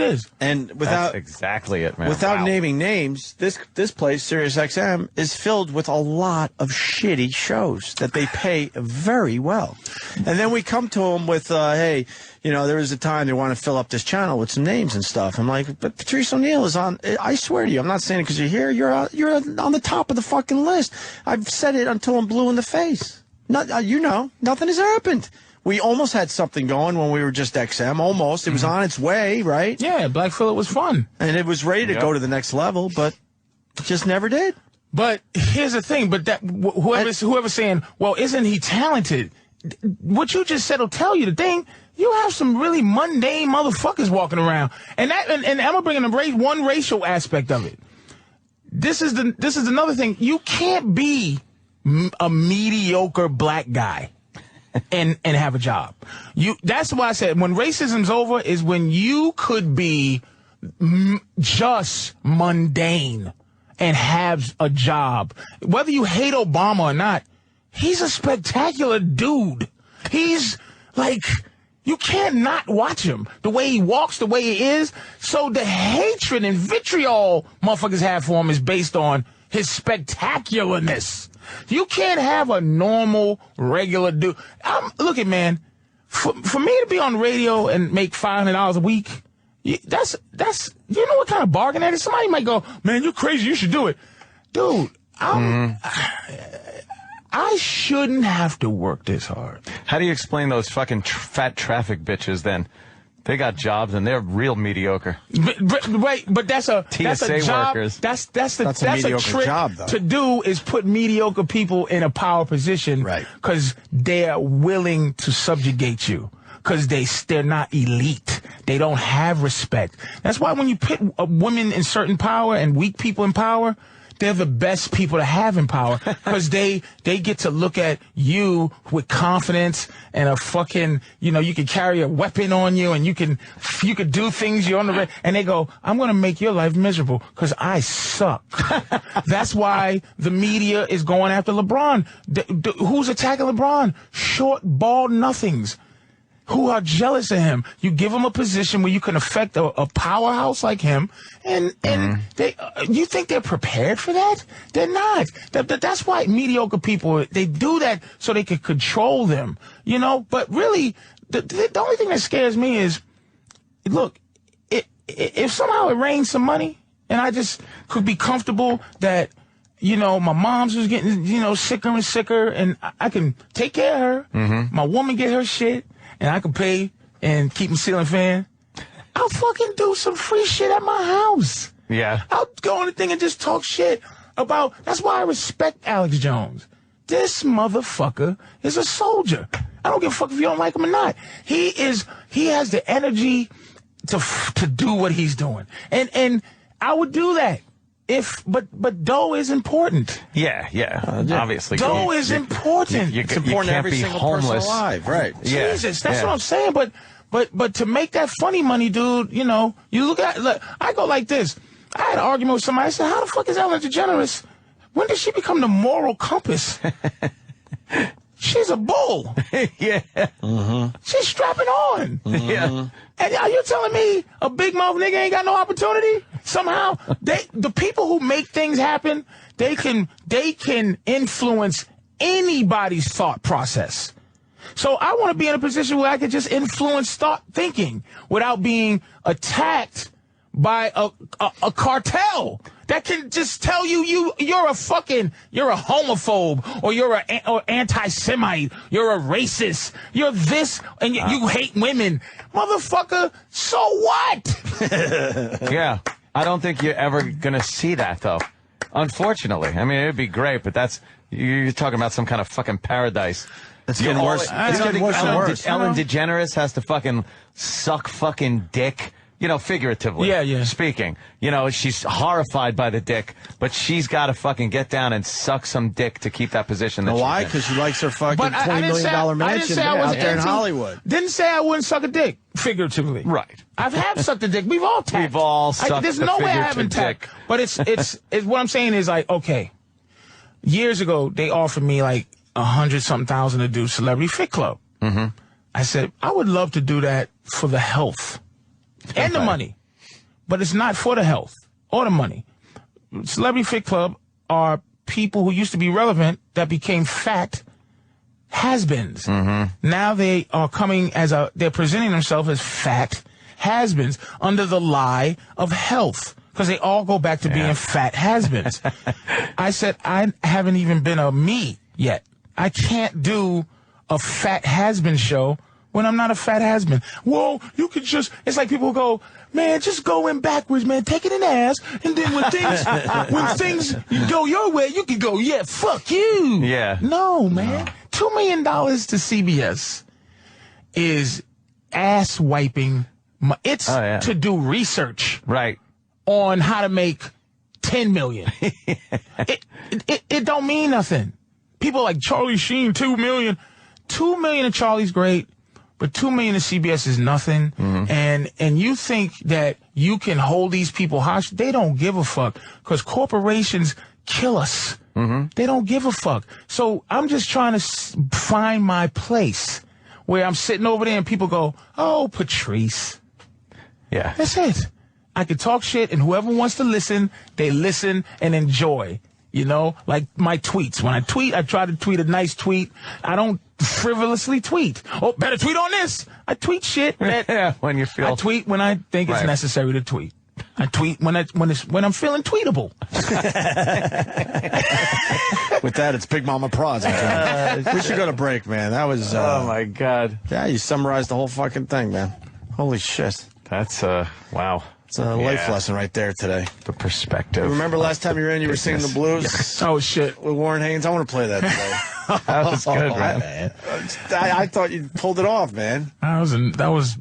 it is. And without That's exactly it, man. Without Wow. naming names, this place, SiriusXM, is filled with a lot of shitty shows that they pay very well. And then we come to them with, hey, you know, there was a time they want to fill up this channel with some names and stuff. I'm like, but Patrice O'Neill is on. I swear to you, I'm not saying it because you're here. You're on the top of the fucking list. I've said it until I'm blue in the face. You know, nothing has happened. We almost had something going when we were just XM. Almost. It was on its way, right? Yeah, Black Phillip was fun. And it was ready to go to the next level, but it just never did. But here's the thing. But that whoever's saying, well, isn't he talented? What you just said will tell you the thing. You have some really mundane motherfuckers walking around. And I'm going to bring in one racial aspect of it. This is another thing. You can't be a mediocre black guy and have a job. That's why I said when racism's over is when you could be just mundane and have a job. Whether you hate Obama or not, he's a spectacular dude. He's like, you can't not watch him. The way he walks, the way he is. So the hatred and vitriol motherfuckers have for him is based on his spectacularness. You can't have a normal, regular dude. Look at, man, for me to be on the radio and make $500 a week, that's you know what kind of bargain that is? Somebody might go, man, you're crazy, you should do it. Dude, I shouldn't have to work this hard. How do you explain those fucking fat traffic bitches then? They got jobs and they're real mediocre. But that's a TSA job. workers. That's a mediocre trick job, though. to do is put mediocre people in a power position, right? Because they're willing to subjugate you. Because they're not elite. They don't have respect. That's why when you put women in certain power and weak people in power, they're the best people to have in power because they get to look at you with confidence and a fucking, you know, you can carry a weapon on you and you can do things you're on the and they go, I'm going to make your life miserable because I suck. That's why the media is going after LeBron. Who's attacking LeBron? Short, bald nothings who are jealous of him. You give him a position where you can affect a powerhouse like him, and you think they're prepared for that? They're not. That's why mediocre people, they do that so they can control them, you know? But really, the only thing that scares me is, look, if somehow it rains some money, and I just could be comfortable that, you know, my mom's was getting, you know, sicker and sicker, and I can take care of her. Mm-hmm. My woman get her shit, and I can pay and keep a ceiling fan. I'll fucking do some free shit at my house. Yeah. I'll go on the thing and just talk shit about. That's why I respect Alex Jones. This motherfucker is a soldier. I don't give a fuck if you don't like him or not. He has the energy to do what he's doing. And I would do that. But dough is important. Yeah. Obviously. Dough is important. It's important to every single person alive, right? Yeah. Jesus, that's what I'm saying. But to make that funny money, dude, you know, I go like this. I had an argument with somebody. I said, how the fuck is Ellen DeGeneres? When did she become the moral compass? She's a bull. Yeah. Mm-hmm. She's strapping on. Mm-hmm. Yeah. And are you telling me a big mouth nigga ain't got no opportunity? Somehow, the people who make things happen, they can influence anybody's thought process. So I want to be in a position where I can just influence thinking without being attacked by a cartel that can just tell you're a homophobe, or you're an anti-Semite, you're a racist, you're this, and you hate women. Motherfucker, so what? Yeah. I don't think you're ever going to see that, though. Unfortunately. I mean, it'd be great, but you're talking about some kind of fucking paradise. It's getting worse. It's getting worse and worse. Ellen DeGeneres has to fucking suck fucking dick. You know, figuratively speaking. You know, she's horrified by the dick, but she's got to fucking get down and suck some dick to keep that position. Why? Because she likes her fucking $20 million mansion out there in Hollywood. Didn't say I wouldn't suck a dick, figuratively. Right. I have sucked a dick. We've all tapped. We've all sucked There's no way I haven't tapped. But it's what I'm saying is like, okay, years ago, they offered me like 100-something thousand to do Celebrity Fit Club. Mm-hmm. I said, I would love to do that for the health. And the money. but it's not for the health or the money. Celebrity Fit Club are people who used to be relevant that became fat has-beens. Mm-hmm. Now they are coming they're presenting themselves as fat has-beens under the lie of health, because they all go back to being fat has-beens. I said, I haven't even been a me yet. I can't do a fat has-been show when I'm not a fat has-been. Well, you could just, it's like people go, man, just go in backwards, man, take it in the ass, and then when things go your way, you can go, yeah, fuck you. Yeah. No, man. $2 million to CBS is ass wiping. It's to do research. Right. On how to make 10 million. It don't mean nothing. People like Charlie Sheen, 2 million. 2 million to Charlie's great, but 2 million to CBS is nothing. Mm-hmm. And you think that you can hold these people hostage? They don't give a fuck, because corporations kill us. Mm-hmm. They don't give a fuck. So I'm just trying to find my place where I'm sitting over there and people go, oh, Patrice. Yeah. That's it. I can talk shit, and whoever wants to listen, they listen and enjoy. You know, like my tweets. When I tweet, I try to tweet a nice tweet. I don't frivolously tweet. Oh, better tweet on this. I tweet shit. When you feel. I tweet when I think it's necessary to tweet. I tweet when I'm feeling tweetable. With that, it's Big Mama Prods. We should go to break, man. That was. Oh my God. Yeah, you summarized the whole fucking thing, man. Holy shit. That's wow. It's a life lesson right there today. The perspective. Remember last time you were in, you were singing the blues? Yes. Oh, shit. With Warren Haynes? I want to play that today. That was good, man. I thought you pulled it off, man. That was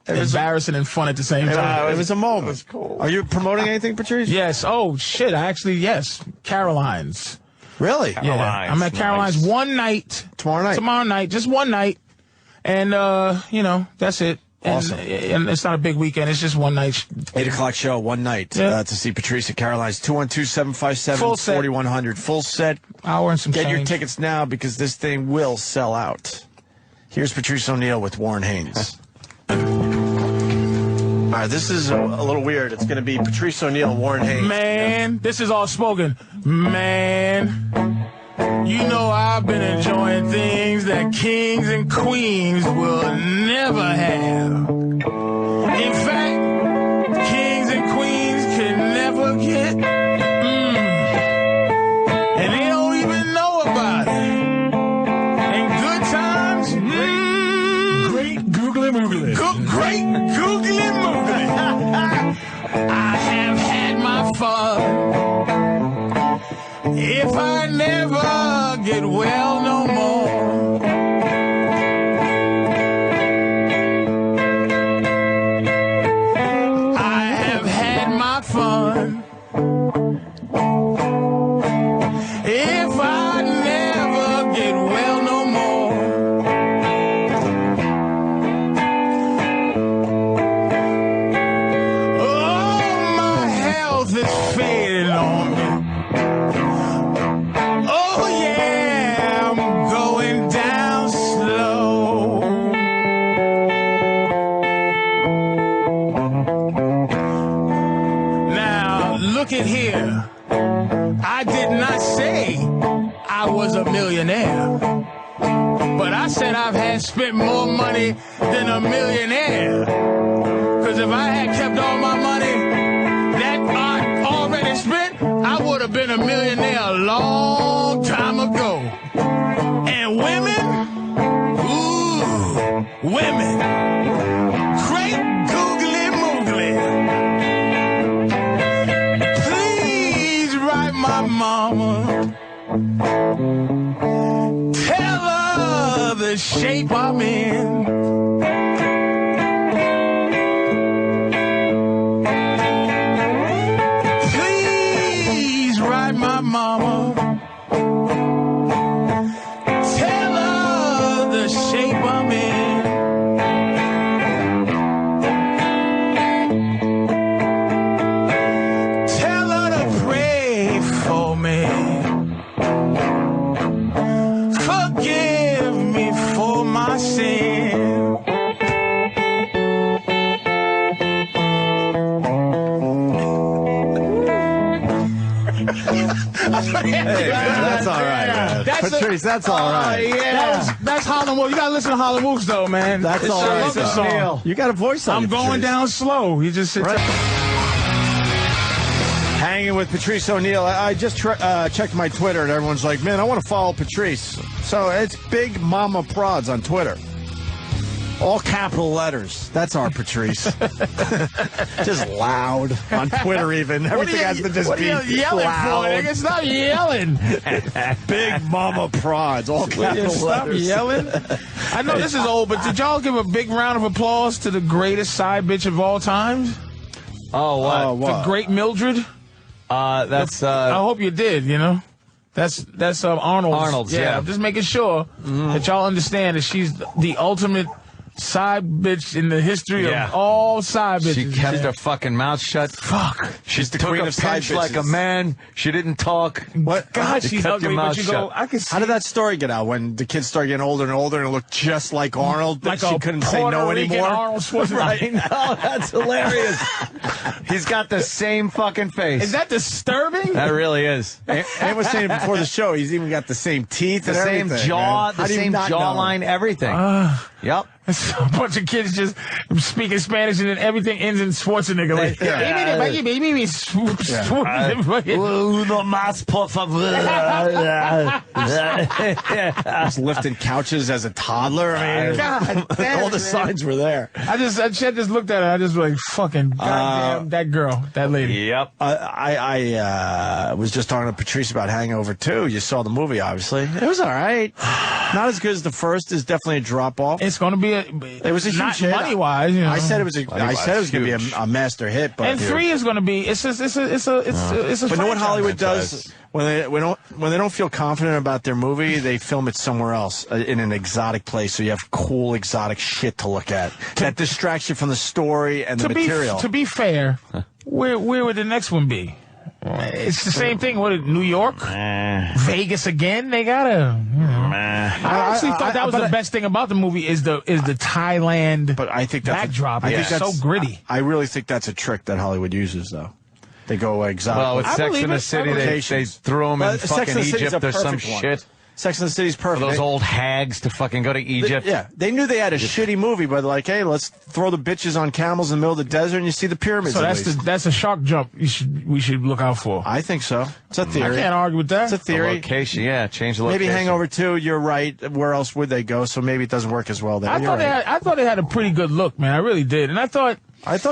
embarrassing and fun at the same time. It was a moment. It was cool. Are you promoting anything, Patrice? Yes. Oh, shit. Yes. Caroline's. Really? Yeah. I'm at Caroline's one night. Tomorrow night? Just one night. And, that's it. Awesome. And it's not a big weekend. It's just one night. 8 o'clock show, one night to see Patrice at Caroline's. 212-757-4100. Full set. Hour and some Get change. your tickets now, because this thing will sell out. Here's Patrice O'Neal with Warren Haynes. All right, this is a little weird. It's going to be Patrice O'Neal and Warren Haynes. Man, this is all spoken. Man. You know I've been enjoying things that kings and queens will never have. In fact, kings and queens can never get. And they don't even know about it. And good times, great googly moogly. Great googly moogly. I have had my fun. If I never get well no more, I have had my fun. If I never get well no more, oh, my health is fading on me. Oh, yeah, I'm going down slow. Now, look at here. I did not say I was a millionaire, but I said I've spent more money than a millionaire. Because if I had kept all my money that I already spent, I would have been a millionaire a long time ago. And women, women, great googly moogly. Please write my mama, tell her the shape I'm in. Please write my mama, That's all right, man. Patrice, that's all right. Yeah. That's Harlem Wolf. You got to listen to Harlem Wolf, though, man. That's all right. I love the song. You got a voice on I'm you, going Patrice. down slow. He just sits Hanging with Patrice O'Neal. I just checked my Twitter, and everyone's like, man, I want to follow Patrice. So it's Big Mama Prods on Twitter. All capital letters. That's our Patrice. Just loud on Twitter, even. Everything has to just be yelling loud. for? Stop yelling. Big Mama Prods. All capital Stop letters. yelling. I know this is old, but did y'all give a big round of applause to the greatest side bitch of all time? Oh, what? The great Mildred? I hope you did, you know. That's Arnold's. Arnold's, yeah. I'm just making sure that y'all understand that she's the ultimate side bitch in the history of all side bitches. She kept her fucking mouth shut. Fuck. She's the took queen a of side pinch bitches. like a man. She didn't talk. What? God, You she's kept your ugly, mouth but you go, shut. I can see. How did that story get out when the kids started getting older and older and it looked just like Arnold? like she a couldn't say Puerto no Rican anymore. Arnold Schwarzenegger. I know, that's hilarious. He's got the same fucking face. Is that disturbing? That really is. And was saying before the show, he's even got the same teeth, The and same everything, jaw, man. How the do you same not know? jawline, everything. Yep. It's a bunch of kids just speaking Spanish and then everything ends in Schwarzenegger. Like, Uno más, por favor. Just lifting couches as a toddler. I mean, God damn, all the signs were there. I just looked at her. I just like, fucking goddamn that girl, that lady. Yep. I was just talking to Patrice about Hangover 2. You saw the movie, obviously. It was all right. Not as good as the first. Is definitely a drop off. It's going to be It was a huge not hit. money wise. You know. I said it was. I said it was going to be a master hit. But and 3 is going to be. It's a. But you know what Hollywood does when they don't feel confident about their movie, they film it somewhere else in an exotic place, so you have cool exotic shit to look at that distracts you from the story and the material. To be fair, where would the next one be? It's the same thing. What, New York? Vegas again? They gotta. You know. I actually thought that was the best thing about the movie is the Thailand. But I think that's backdrop. It's so gritty. I really think that's a trick that Hollywood uses, though. They go exotic. Well, with I Sex believe in the it. City, they threw them in Sex fucking and the City's Egypt a or some perfect one. shit. Sex and the City's For perfect. those old hags to fucking go to Egypt. They knew they had a shitty movie, but like, hey, let's throw the bitches on camels in the middle of the desert and you see the pyramids. So at least. that's a shark jump. We should look out for. I think so. It's a theory. I can't argue with that. It's a The theory. location, change the location. Maybe Hangover 2, you're right. Where else would they go? So maybe it doesn't work as well there. I thought they had a pretty good look, man. I really did, and I thought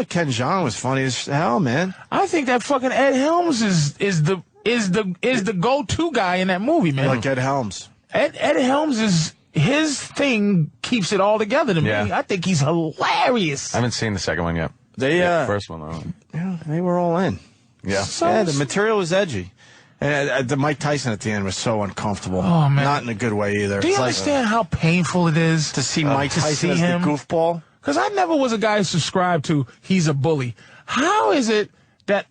Ken Jeong was funny as hell, man. I think that fucking Ed Helms is the go-to guy in that movie, man. Like Ed Helms. Ed Helms is his thing keeps it all together to me. Yeah. I think he's hilarious. I haven't seen the second one yet. The first one, though. Yeah, they were all in. Yeah. Yeah, the material was edgy. And the Mike Tyson at the end was so uncomfortable. Oh, man. Not in a good way either. Do you It's understand how painful it is to see Mike Tyson see as him? the goofball? Because I never was a guy who subscribed to he's a bully. How is it that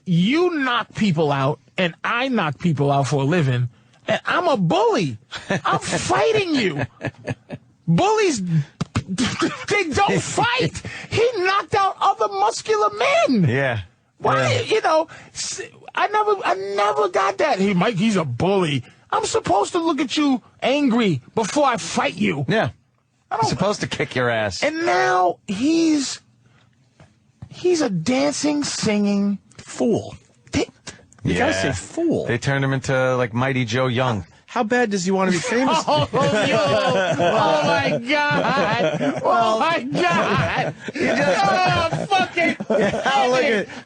you knock people out and I knock people out for a living and I'm a bully? I'm fighting you. Bullies, they don't fight. He knocked out other muscular men. Yeah. Why? You know, I never got that. Hey, Mike, he's a bully. I'm supposed to look at you angry before I fight you. Yeah. I'm supposed to kick your ass. And now he's a dancing, singing fool. You gotta say fool. They turned him into like Mighty Joe Young. How bad does he want to be famous? Oh my God! Oh my God! Oh fucking!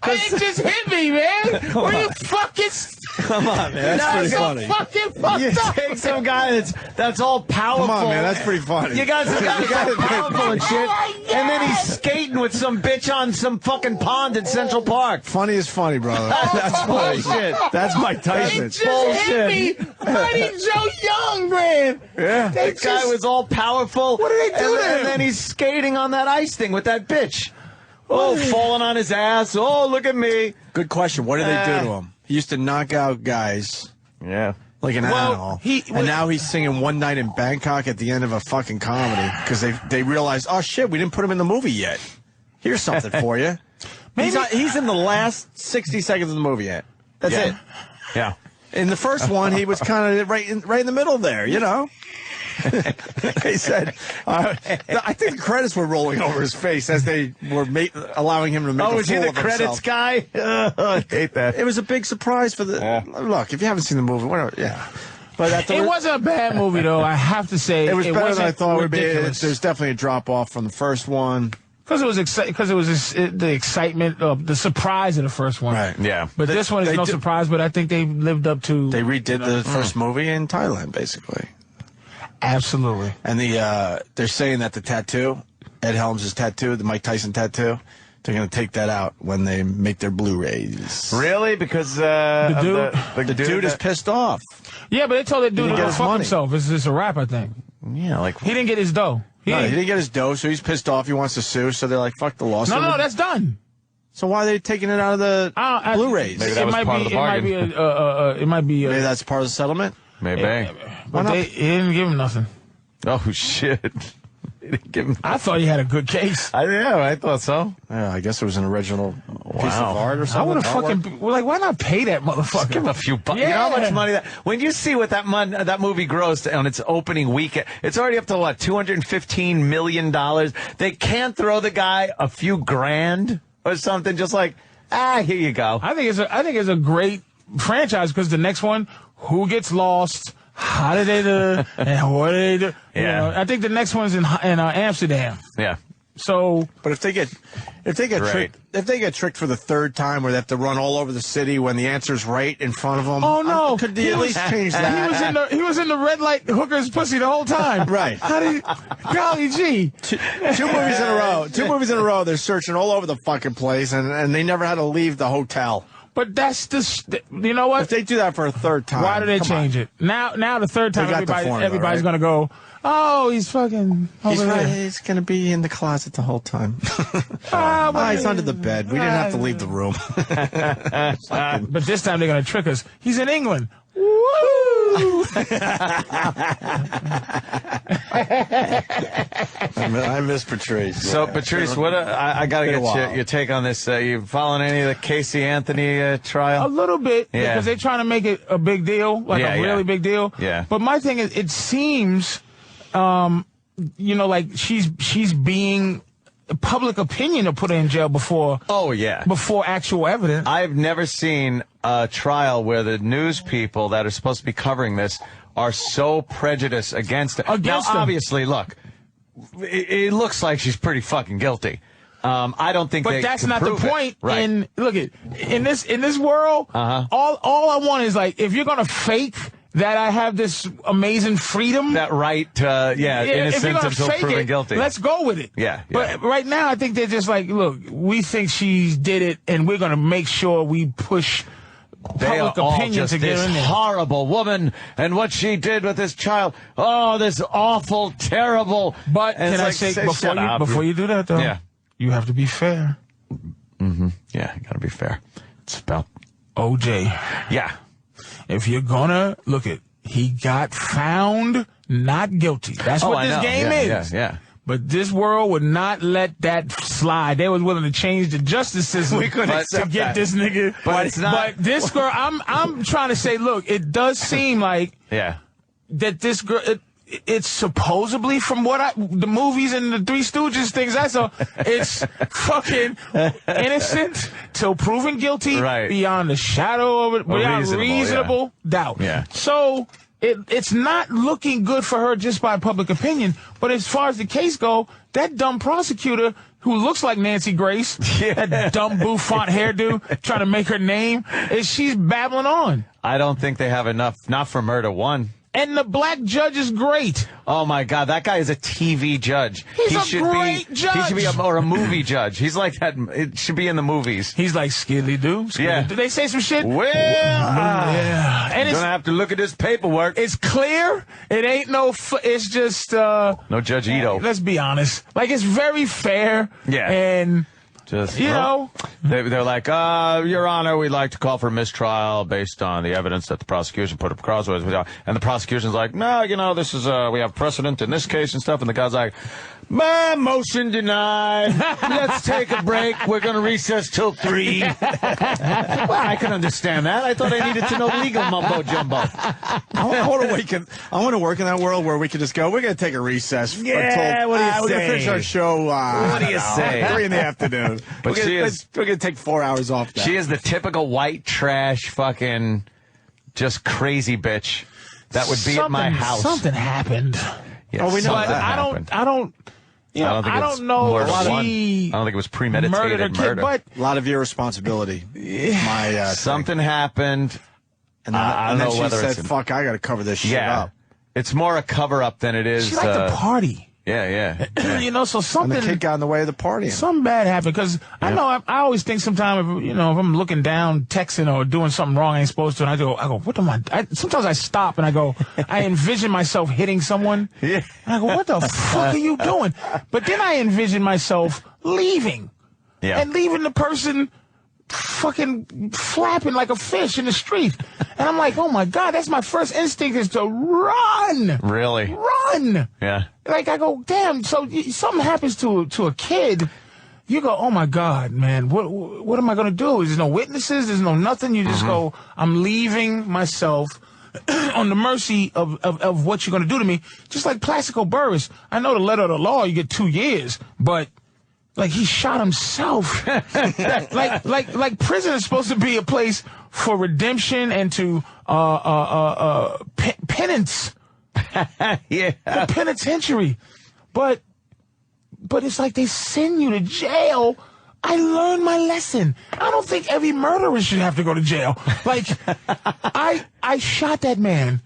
It just hit me, man. Were you fucking? Come on, man. That's pretty funny. Fucking fucked up. Take some guy that's all powerful. Come on, man. That's pretty funny. You guys are powerful and shit, and then he's skating with some bitch on some fucking pond in Central Park. Funny is funny, brother. That's funny. Bullshit. That's Mike Tyson. It just hit me. Mighty Joe Young, man. Yeah. That guy was all powerful. What did they do to him? And then he's skating on that ice thing with that bitch. Oh, falling on his ass. Oh, look at me. Good question. What did they do to him? He used to knock out guys. Yeah. Like an animal. And now he's singing One Night in Bangkok at the end of a fucking comedy because they realized, oh, shit, we didn't put him in the movie yet. Here's something for you. He's in the last 60 seconds of the movie yet. That's it. Yeah. In the first one, he was kind of right in the middle there, you know. He said, I think the credits were rolling over his face as they were allowing him to make a fool of himself. Oh, was he the credits guy? I hate that. It was a big surprise for the... Look, if you haven't seen the movie, whatever, yeah. But it wasn't a bad movie, though, I have to say. It was better than I thought it would be. There's definitely a drop-off from the first one. Because it was the excitement of the surprise of the first one. Right, yeah. But this one is no surprise, but I think they lived up to... They redid the first movie in Thailand, basically. Absolutely. And they're saying that the tattoo, Ed Helms' tattoo, the Mike Tyson tattoo, they're going to take that out when they make their Blu-rays. Really? Because the dude is pissed off. Yeah, but they told that dude to go fuck himself. It's just a rap, I think. Yeah, like... He didn't get his dough. He didn't get his dough, so he's pissed off. He wants to sue, so they're like, fuck the lawsuit. No, that's done. So why are they taking it out of the Blu-rays? Maybe that was part of the bargain. It might be... Maybe that's part of the settlement? Maybe. But he didn't give him nothing. Oh, shit. He didn't give him... I thought he had a good case. I thought so. Yeah, I guess it was an original piece of art or something. I would have fucking... Like, why not pay that motherfucker? Just give him a few bucks. Yeah. You know how much money that... When you see what that movie grossed on its opening weekend, it's already up to, what, $215 million? They can't throw the guy a few grand or something, just like, here you go. I think it's a great franchise because the next one, who gets lost... How did they do? And what did they do? Yeah. You know, I think the next one's in Amsterdam. Yeah. So, but if they get tricked for the third time, where they have to run all over the city when the answer's right in front of them, oh no, could they at least change that? He was in the red light hooker's pussy the whole time. Right? How did? Golly gee, two movies in a row. 2 movies in a row. They're searching all over the fucking place, and they never had to leave the hotel. But that's you know what? If they do that for a third time, why do they change it? Now the third time, everybody's going to go, oh, he's fucking over there. He's going to be in the closet the whole time. He's under the bed. We didn't have to leave the room. But this time they're going to trick us. He's in England. Woo! I miss Patrice. So, Patrice, what I got to get your take on this. You following any of the Casey Anthony trial? A little bit, because they're trying to make it a big deal, a really big deal. Yeah. But my thing is, it seems, like she's being public opinion to put her in jail before. Oh yeah. Before actual evidence. I've never seen a trial where the news people that are supposed to be covering this are so prejudiced against it. Now, obviously, look, it looks like she's pretty fucking guilty. I don't think, but that's not the point. Right. In this world, all I want is, like, if you're gonna fake that I have this amazing freedom, that right, innocent until proven guilty. Let's go with it. Yeah. But right now, I think they're just like, look, we think she did it, and we're gonna make sure we push public opinion to get in there. Horrible woman, and what she did with this child. Oh, this awful, terrible. But can I say before you do that though? You have to be fair. Mm-hmm. Yeah, you gotta be fair. It's about OJ. Yeah. If you're gonna look at, he got found not guilty. That's what this game is. Yeah. But this world would not let that slide. They was willing to change the justice system to get this nigga. But it's not. But this girl, I'm trying to say, look, it does seem like that this girl. It's supposedly, from the movies and the Three Stooges things I saw, it's fucking innocent till proven guilty beyond a shadow of it, beyond reasonable doubt. Yeah. So it's not looking good for her just by public opinion. But as far as the case go, that dumb prosecutor who looks like Nancy Grace, that dumb bouffant hairdo, trying to make her name, she's babbling on. I don't think they have enough, not for murder one. And the black judge is great. Oh my God, that guy is a TV judge. He's a great judge. He should be a movie judge. He's like that. It should be in the movies. He's like Skilly Doo. Yeah. Did they say some shit? Well, and you're gonna have to look at this paperwork. It's clear. It ain't no. It's just no Judge Ito. Let's be honest. Like, it's very fair. Yeah. And just know, they're like, Your Honor, we'd like to call for mistrial based on the evidence that the prosecution put up crossways. And the prosecution's like, no, this is we have precedent in this case and stuff. And the guy's like, Motion denied. Let's take a break. We're going to recess till 3. Well, I can understand that. I thought I needed to know legal mumbo jumbo. I want to work in that world where we can just go, we're going to take a recess. Yeah, what do you say? We're going to finish our show. What do you say? 3 in the afternoon. But we're going to take 4 hours off now. She is the typical white trash fucking just crazy bitch that would be at my house. Something happened. Yeah, we know that. I don't know if she I don't think it was premeditated murder. But a lot of irresponsibility. Something happened. And I don't know whether she said, fuck, I got to cover this shit up. It's more a cover-up than it is. She liked to party. Yeah. You know, so something. And the kid got in the way of the party. Something bad happened because I know I always think sometimes if I'm looking down, texting or doing something wrong I ain't supposed to, and I go, what am I? Sometimes I stop and I go, I envision myself hitting someone. Yeah. And I go, what the fuck are you doing? But then I envision myself leaving. Yeah. And leaving the person fucking flapping like a fish in the street. And I'm like, oh my God, that's my first instinct is to run. Really? Run. Yeah. Like I go, damn, so something happens to a kid, you go, oh my God, man, what am I going to do? There's no witnesses, there's no nothing. You just go, I'm leaving myself on the mercy of what you're going to do to me. Just like Plaxico Burress. I know the letter of the law, you get 2 years, but like he shot himself. like prison is supposed to be a place for redemption and to penance. Yeah. The penitentiary. But it's like they send you to jail. I learned my lesson. I don't think every murderer should have to go to jail. Like I shot that man.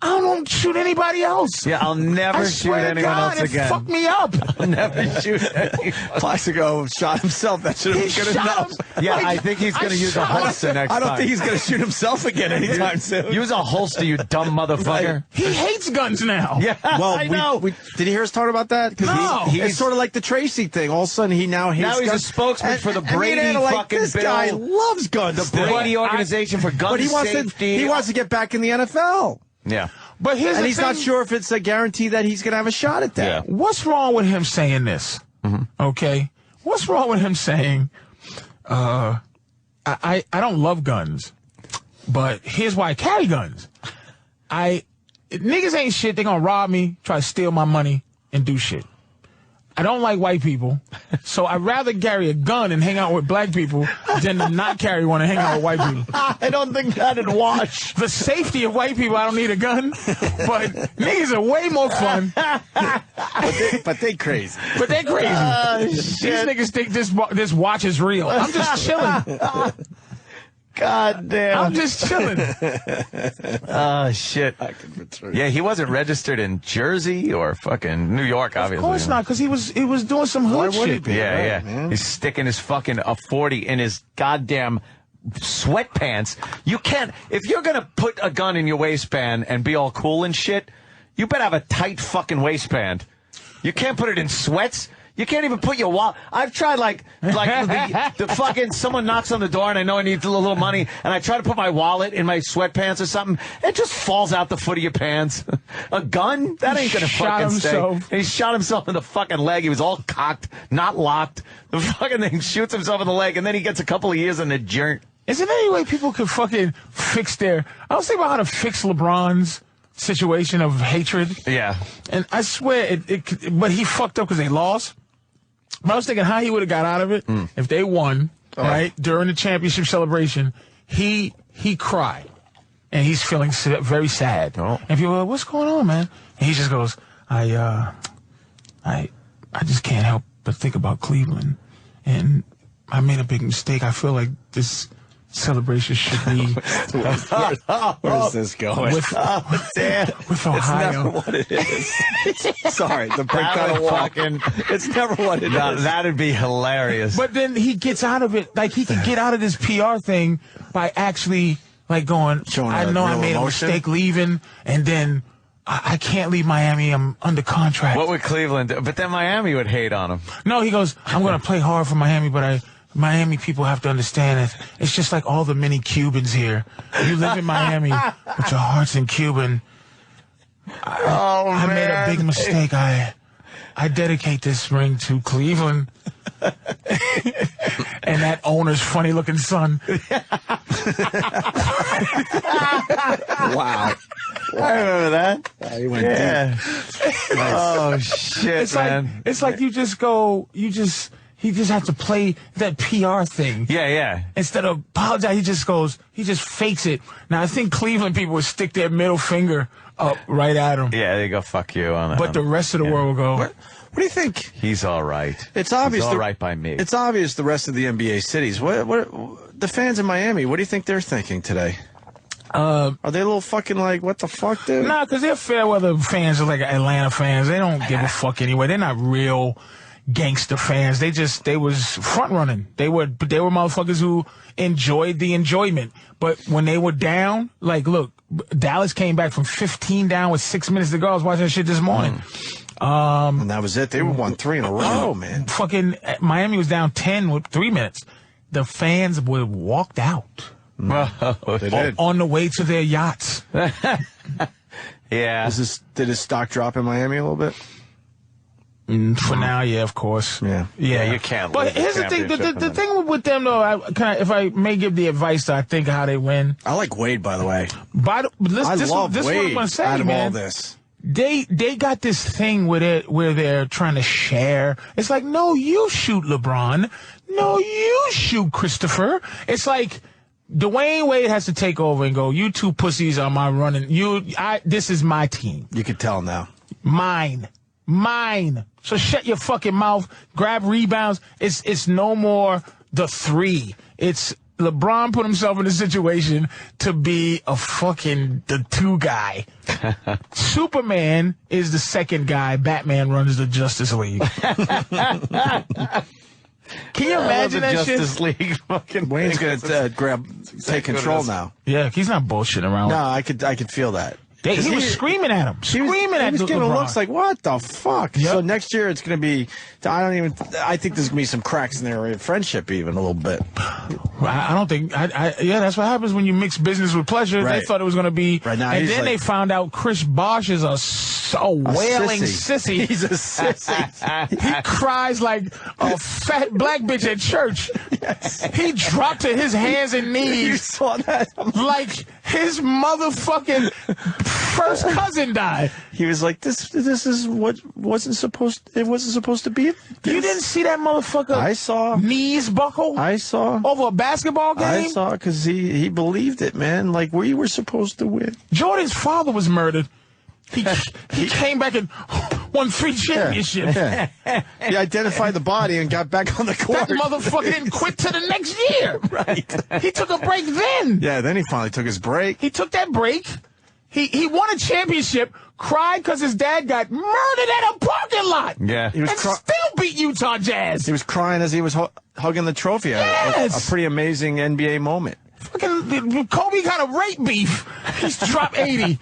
I don't shoot anybody else. Yeah, I'll never shoot anyone else again. It fucked me up. I'll never shoot anyone. Plaxico shot himself. That should have been good enough. Yeah, I think he's going to use a holster next time. I don't think he's going to shoot himself again anytime soon. Use a holster, you dumb motherfucker. He hates guns now. Yeah, well, I know. Did you hear us talk about that? No. It's sort of like the Tracy thing. All of a sudden, he now hates guns. Now he's a spokesman for the Brady fucking this bill. guy loves guns. The Brady Organization for Gun Safety. He wants to get back in the NFL. Yeah. But he's not sure if it's a guarantee that he's going to have a shot at that. Yeah. What's wrong with him saying this? Okay? What's wrong with him saying, I don't love guns, but here's why I carry guns. Niggas ain't shit. They gonna rob me, try to steal my money, and do shit. I don't like white people, so I'd rather carry a gun and hang out with black people than to not carry one and hang out with white people. I don't think that'd wash. The safety of white people, I don't need a gun, but niggas are way more fun. But they crazy. But they crazy. These niggas think this watch is real. I'm just chilling. God damn. I'm just chilling. Oh, shit. Yeah, he wasn't registered in Jersey or fucking New York, obviously. Of course not, because he was doing some hood shit. Yeah. Man. He's sticking his fucking 40 in his goddamn sweatpants. You can't, if you're going to put a gun in your waistband and be all cool and shit, you better have a tight fucking waistband. You can't put it in sweats. You can't even put your wallet. I've tried like the fucking someone knocks on the door and I know I need a little money and I try to put my wallet in my sweatpants or something. It just falls out the foot of your pants. A gun? That ain't gonna fucking stay. And he shot himself in the fucking leg. He was all cocked, not locked. The fucking thing shoots himself in the leg and then he gets a couple of years in the joint. Is there any way people could fucking fix I was thinking about how to fix LeBron's situation of hatred. Yeah. And I swear but he fucked up because they lost. But I was thinking how he would have got out of it if they won, right, during the championship celebration. He cried, and he's feeling very sad. Oh. And people are like, what's going on, man? And he just goes, I just can't help but think about Cleveland, and I made a big mistake. I feel like this celebration should be. Where's this going? With Ohio. It's never what it is. Sorry, the brick kind of walking. It's never what it is. That'd be hilarious. But then he gets out of it, like he can get out of this PR thing by actually like going, I know I made a mistake leaving, and then I can't leave Miami. I'm under contract. What would Cleveland do? But then Miami would hate on him. No, he goes, I'm going to play hard for Miami, but Miami people have to understand it. It's just like all the many Cubans here. You live in Miami, but your heart's in Cuban. I made a big mistake. I I dedicate this ring to Cleveland and that owner's funny looking son. Wow. I remember that. He went deep. Nice. Oh shit, man! It's like he just has to play that PR thing. Yeah. Instead of apologize, he just fakes it. Now I think Cleveland people would stick their middle finger up right at him. Yeah, they go fuck you on that. But the rest of the world will go. What do you think? He's all right. It's obvious. He's all right by me. It's obvious the rest of the NBA cities. What the fans in Miami? What do you think they're thinking today? Are they a little fucking like, what the fuck, dude? Nah, because they're fair weather fans, are like Atlanta fans. They don't give a fuck anyway. They're not real gangster fans. They was front running. They were motherfuckers who enjoyed the enjoyment. But when they were down, like, look, Dallas came back from 15 down with 6 minutes to go. I was watching that shit this morning. And that was it. They won 3 in a row, man. Fucking Miami was down 10 with 3 minutes. The fans would walked out. They did. On the way to their yachts. Yeah. Did his stock drop in Miami a little bit? For now, yeah, of course. Yeah, you can't. But here's the thing: the thing with them, though, if I may give the advice that I think how they win. I like Wade, by the way. I love Wade. What I'm gonna say, out of man. all this. They got this thing where they're trying to share. It's like, no, you shoot LeBron. No, you shoot Christopher. It's like Dwayne Wade has to take over and go, you two pussies are my running. This is my team. You can tell now. Mine. So shut your fucking mouth. Grab rebounds. It's no more the 3. It's LeBron put himself in a situation to be the 2 guy. Superman is the 2nd guy. Batman runs the Justice League. Can you imagine that Justice shit? League fucking Wayne's gonna take control now. Yeah, he's not bullshitting around. No, I could feel that. He was screaming at him. He was getting LeBron. looks like, what the fuck? Yep. So next year it's going to be, I think there's going to be some cracks in their friendship even a little bit. I don't think, yeah, that's what happens when you mix business with pleasure. Right. They thought it was going to be, right now, and then they found out Chris Bosh is a wailing sissy. He's a sissy. He cries like a fat black bitch at church. Yes. He dropped to his hands and knees. You saw that? Like his motherfucking first cousin died. He was like, this is what wasn't supposed to be. You didn't see that motherfucker? I saw. Knees buckle? I saw. Over a basketball game? I saw, because he believed it, man. Like, we were supposed to win. Jordan's father was murdered. He came back and won 3 championships. Yeah. He identified the body and got back on the court. That motherfucker didn't quit till the next year. Right. He took a break then. Yeah, then he finally took his break. He took that break. He won a championship, cried because his dad got murdered at a parking lot. Yeah. He was and still beat Utah Jazz. He was crying as he was hugging the trophy. Yes. A pretty amazing NBA moment. Fucking Kobe got a rape beef. He's dropped 80.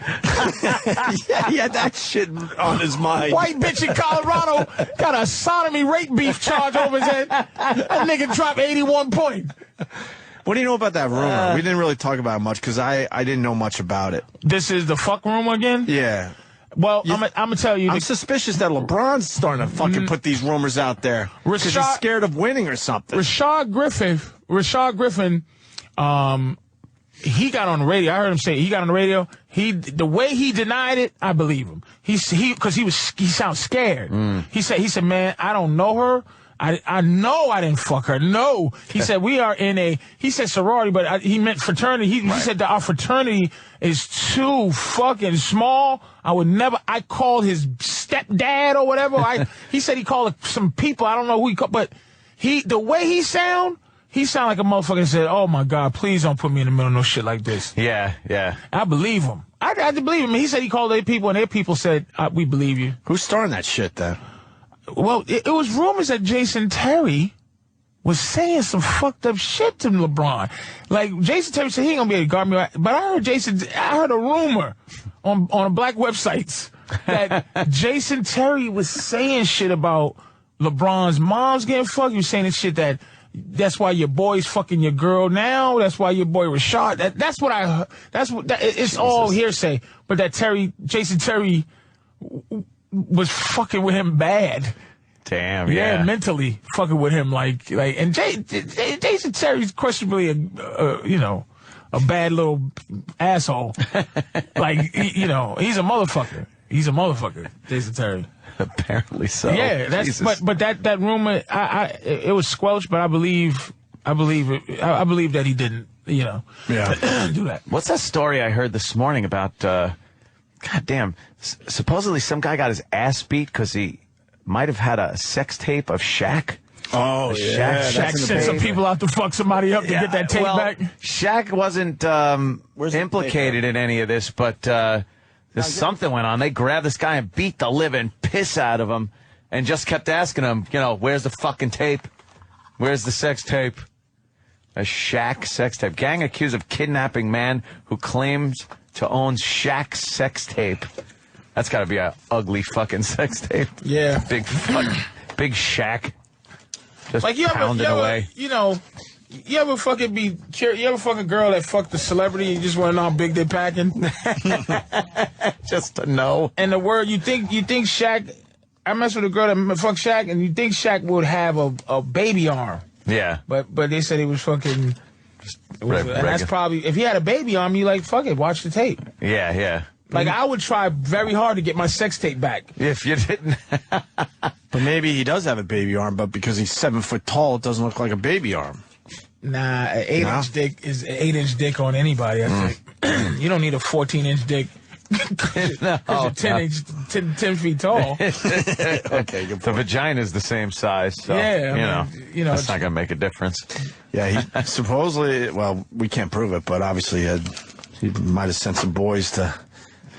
Yeah, he had that shit on his mind. White bitch in Colorado got a sodomy rape beef charge over his head. That nigga dropped 81 points. What do you know about that rumor? We didn't really talk about it much because I didn't know much about it. This is the fuck rumor again? Yeah. Well, I'm going to tell you. I'm suspicious that LeBron's starting to fucking put these rumors out there because he's scared of winning or something. Rashad Griffin, he got on the radio. I heard him say he got on the radio. The way he denied it, I believe him. He sounds scared. He said, man, I don't know her. I know I didn't fuck her. No. He said, he said sorority, but he meant fraternity. He said that our fraternity is too fucking small. I called his stepdad or whatever. He said he called some people. I don't know who he called, but the way he sound like a motherfucker that said, oh my God, please don't put me in the middle of no shit like this. Yeah. I believe him. I believe him. He said he called their people and their people said, we believe you. Who's starting that shit then? Well, it was rumors that Jason Terry was saying some fucked up shit to LeBron. Like, Jason Terry said he ain't gonna be able to guard me. But I heard a rumor on black websites that Jason Terry was saying shit about LeBron's mom's getting fucked. He was saying this shit that's why your boy's fucking your girl now. That's why your boy was shot. That's what I heard. It's all hearsay. But that Jason Terry was fucking with him bad. Damn, yeah. Mentally fucking with him, and Jason Terry's questionably a bad little asshole. He's a motherfucker. He's a motherfucker, Jason Terry. Apparently so. Yeah, but that rumor, it was squelched, but I believe that he didn't, do that. What's that story I heard this morning about? Goddamn, supposedly some guy got his ass beat because he might have had a sex tape of Shaq. Oh, yeah. Shaq sent some people out to fuck somebody up to get that tape back. Shaq wasn't implicated in any of this, but something went on. They grabbed this guy and beat the living piss out of him and just kept asking him, where's the fucking tape? Where's the sex tape? A Shaq sex tape. Gang accused of kidnapping man who claims to own Shaq's sex tape. That's got to be a ugly fucking sex tape. Yeah. Big Shaq. Just you pounding away. You ever fucking you ever fuck a girl that fucked a celebrity and you just want to know how big they're packing? Just to know. And the word, you think Shaq, I messed with a girl that fucked Shaq, and you think Shaq would have a baby arm. Yeah. But they said he was fucking... and that's probably... If he had a baby arm, you fuck it, watch the tape. Yeah. I would try very hard to get my sex tape back. If you didn't. But maybe he does have a baby arm, but because he's 7 foot tall, it doesn't look like a baby arm. Nah, an 8-inch dick is an 8-inch dick on anybody, I think. You don't need a 14-inch dick. Because you're 10 feet tall. Okay, good point. The vagina is the same size, so, that's not going to make a difference. Yeah, he supposedly, we can't prove it, but obviously he might have sent some boys to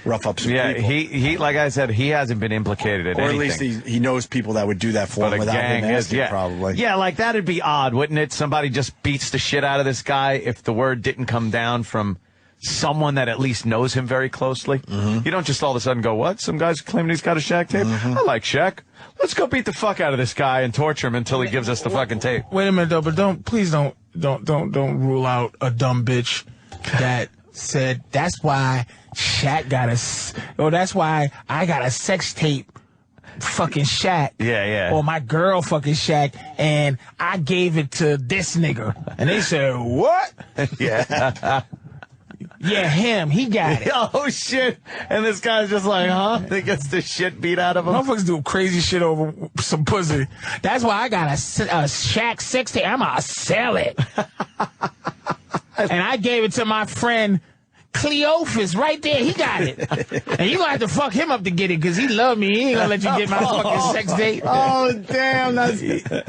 rough up some people. he like I said, he hasn't been implicated in anything. Or at least he knows people that would do that for him without him asking, probably. Yeah, that'd be odd, wouldn't it? Somebody just beats the shit out of this guy if the word didn't come down from someone that at least knows him very closely. Mm-hmm. You don't just all of a sudden go, what? Some guy's claiming he's got a Shaq tape? Mm-hmm. I like Shaq. Let's go beat the fuck out of this guy and torture him until he gives us the fucking tape. Wait a minute, though, but please don't rule out a dumb bitch that said, that's why Shaq got that's why I got a sex tape fucking Shaq. Yeah. Or my girl fucking Shaq, and I gave it to this nigga. And they said, what? Yeah. Yeah, him. He got it. Oh, shit. And this guy's just like, huh? He gets the shit beat out of him. Motherfuckers do crazy shit over some pussy. That's why I got a Shaq sex tape. I'm going to sell it. And I gave it to my friend Cleophas right there. He got it. And you going to have to fuck him up to get it because he love me. He ain't going to let you get my fucking sex tape. Oh, damn. That's...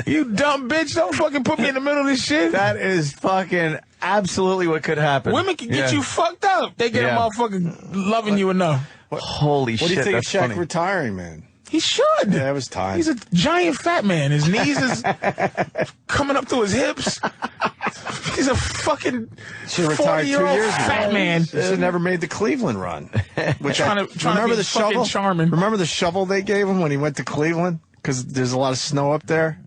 You dumb bitch. Don't fucking put me in the middle of this shit. That is fucking absolutely what could happen. Women can get you fucked up. They get a motherfucker loving you enough. Holy shit. What do you think of Shaq funny. Retiring, man? He should. Yeah, it was time. He's a giant fat man. His knees is coming up to his hips. He's a fucking 40-year-old fat man. He should have never made the Cleveland run. Remember the shovel? Charming. Remember the shovel they gave him when he went to Cleveland? Because there's a lot of snow up there.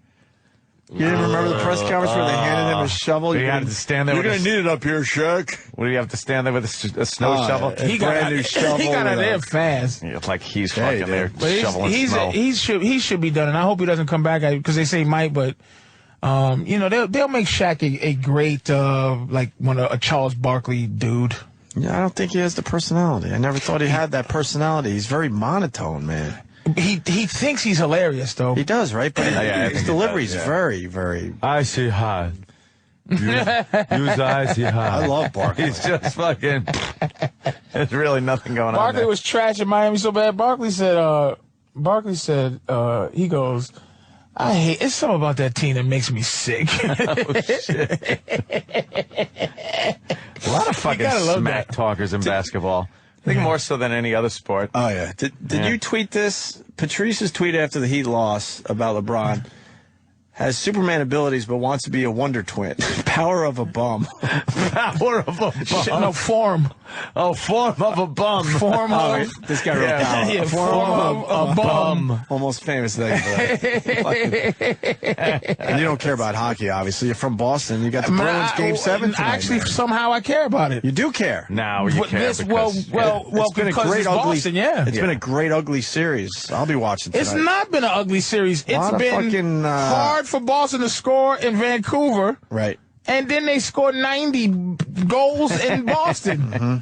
You didn't remember the press conference where they handed him a shovel? You had to stand there. You're going to need it up here, Shaq. What do you have to stand there with a snow shovel? He got out of there fast. Yeah, it's like he's fucking there shoveling snow. He should be done, and I hope he doesn't come back because they say he might, but they'll make Shaq a great a Charles Barkley dude. Yeah, I don't think he has the personality. I never thought he had that personality. He's very monotone, man. He thinks he's hilarious, though. He does, right? But his delivery's very, very... I see hard. Use I see hard. I love Barkley. He's just fucking... There's really nothing going on Barkley there. was trash in Miami so bad. Barkley said, he goes, it's something about that team that makes me sick. Oh, shit. A lot of fucking smack talkers in basketball. I think more so than any other sport. Oh, yeah. Did you tweet this? Patrice's tweet after the Heat loss about LeBron has Superman abilities but wants to be a Wonder Twin. Power of a bum. Power of a bum. Shit, no, form. Oh, form of a bum. Form of... This guy wrote power. Yeah, form of a bum. Almost famous thing for that. And you don't care about hockey, obviously. You're from Boston. You got the Bruins Game 7 tonight. Actually, man. somehow I care about it. You do care. Now you care this, because... well, it's been a great ugly... Boston, yeah. It's been a great ugly series. I'll be watching tonight. It's not been an ugly series. It's been hard for Boston to score in Vancouver. Right. And then they scored 90 goals in Boston. Mm-hmm.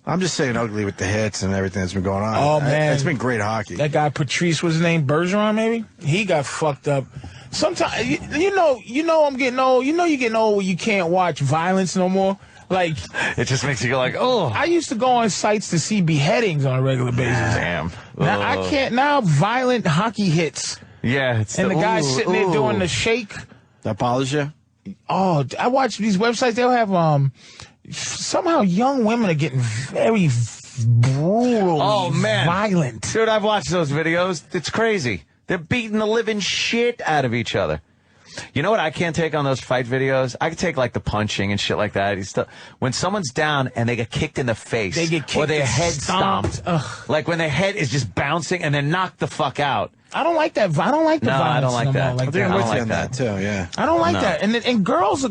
I'm just saying ugly with the hits and everything that's been going on. Oh, man. It's been great hockey. That guy Patrice was his name, Bergeron, maybe? He got fucked up. Sometimes, you know I'm getting old. You know you're getting old when you can't watch violence no more. Like, it just makes you go like, oh. I used to go on sites to see beheadings on a regular basis. Damn. Now I can't. Now violent hockey hits. Yeah. It's and the guy sitting there doing the shake. That bothers you? Oh, I watch these websites. They'll have somehow young women are getting very brutal, violent. Dude, I've watched those videos. It's crazy. They're beating the living shit out of each other. You know what I can't take on those fight videos? I can take like the punching and shit like that. When someone's down and they get kicked in the face, they get kicked or their head stomped. Like when their head is just bouncing and they're knocked the fuck out. I don't like that. I don't like the violence. I don't like that. I think I'm with you on that too. Yeah. I don't like that. And girls